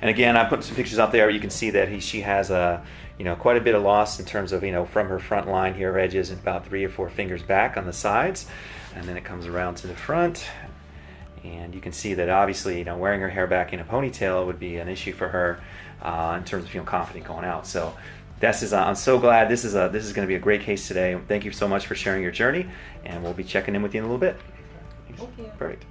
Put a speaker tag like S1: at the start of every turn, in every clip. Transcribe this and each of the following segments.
S1: And again, I put some pictures out there. You can see that she has quite a bit of loss in terms of, from her front line here, her edges, and about 3 or 4 fingers back on the sides. And then it comes around to the front. And you can see that obviously, wearing her hair back in a ponytail would be an issue for her in terms of feeling confident going out. So I'm so glad this is going to be a great case today. Thank you so much for sharing your journey, and we'll be checking in with you in a little bit.
S2: Thank you.
S1: Perfect.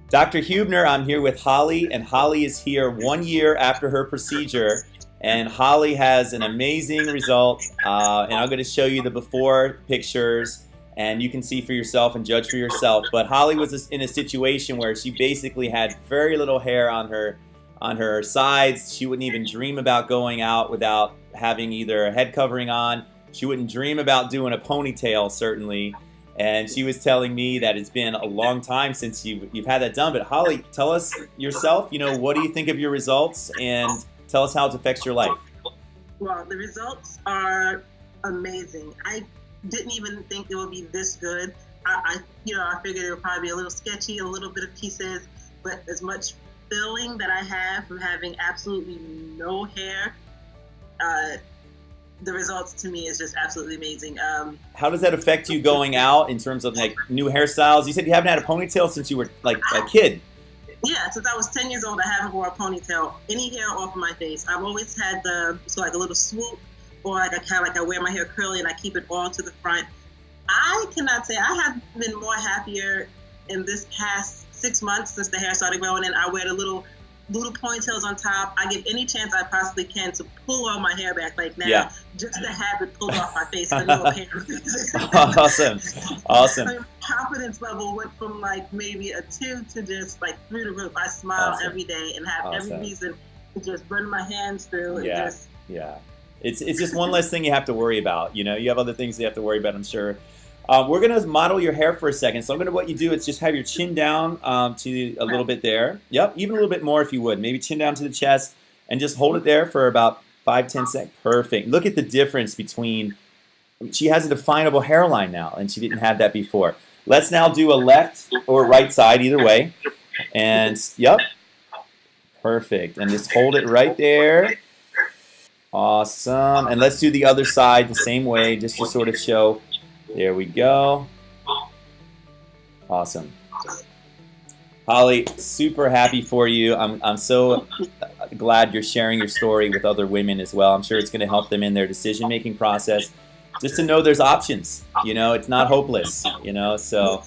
S1: Dr. Huebner, I'm here with Hollie, and Hollie is here 1 year after her procedure, and Hollie has an amazing result, and I'm going to show you the before pictures, and you can see for yourself and judge for yourself. But Hollie was in a situation where she basically had very little hair on her sides. She wouldn't even dream about going out without having either a head covering on. She wouldn't dream about doing a ponytail, certainly. And she was telling me that it's been a long time since you've had that done. But Hollie, tell us yourself, what do you think of your results, and tell us how it affects your life.
S2: Well, the results are amazing. I didn't even think it would be this good. I figured it would probably be a little sketchy, a little bit of pieces, but as much feeling that I have from having absolutely no hair, the results to me is just absolutely amazing.
S1: How does that affect you going out in terms of like new hairstyles? You said you haven't had a ponytail since you were like a kid.
S2: Yeah, since I was 10 years old, I haven't worn a ponytail, any hair off of my face. I've always had like a little swoop, or like I wear my hair curly and I keep it all to the front. I cannot say I have been more happier in this past 6 months since the hair started growing in. I wear the little ponytails on top. I give any chance I possibly can to pull all my hair back like now, just to have it pulled off my face.
S1: Awesome.
S2: My confidence level went from like maybe a 2 to just like through the roof. I smile every day and have every reason to just run my hands through.
S1: It's just one less thing you have to worry about. You have other things you have to worry about, I'm sure. We're going to model your hair for a second. So what you do is just have your chin down to a little bit there. Yep, even a little bit more if you would. Maybe chin down to the chest and just hold it there for about 5-10 seconds. Perfect. Look at the difference between, she has a definable hairline now, and she didn't have that before. Let's now do a left or right side, either way. And, yep, perfect. And just hold it right there. Awesome. And let's do the other side the same way, just to sort of show. There we go. Awesome. Hollie, super happy for you. I'm so glad you're sharing your story with other women as well. I'm sure it's going to help them in their decision-making process. Just to know there's options. It's not hopeless. So.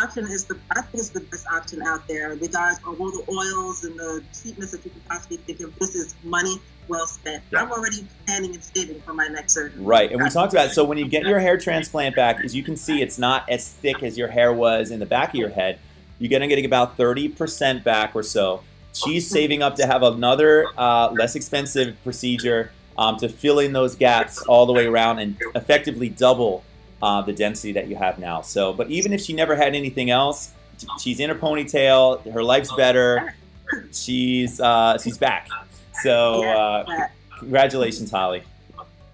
S2: Option is I think it's the best option out there. Regardless of all the oils and the cheapness that you can possibly think of, this is money well spent. Yeah. I'm already planning and saving for my next surgery.
S1: Right, and we talked about it. So when you get your hair transplant back, as you can see, it's not as thick as your hair was in the back of your head. You're going to get about 30% back or so. She's saving up to have another less expensive procedure to fill in those gaps all the way around and effectively double the density that you have now. So, but even if she never had anything else, she's in a ponytail, her life's better, she's back. So congratulations, Hollie.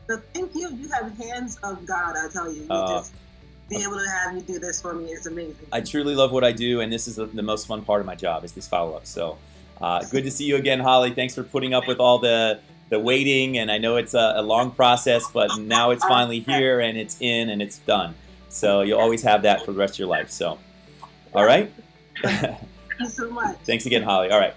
S2: So thank you. You have hands of God, I tell you. Just be able to have you do this for me is amazing.
S1: I truly love what I do, and this is the most fun part of my job is this follow-up. So good to see you again, Hollie. Thanks for putting up with all the waiting, and I know it's a long process, but now it's finally here, and it's in, and it's done. So you'll always have that for the rest of your life. So, all right?
S2: Thank you so much.
S1: Thanks again, Hollie. All right.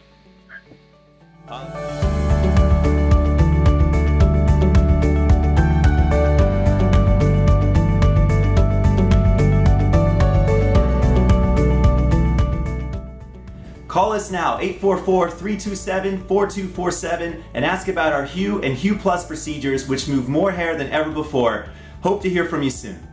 S1: Call us now, 844-327-4247, and ask about our Hue and Hue Plus procedures, which move more hair than ever before. Hope to hear from you soon.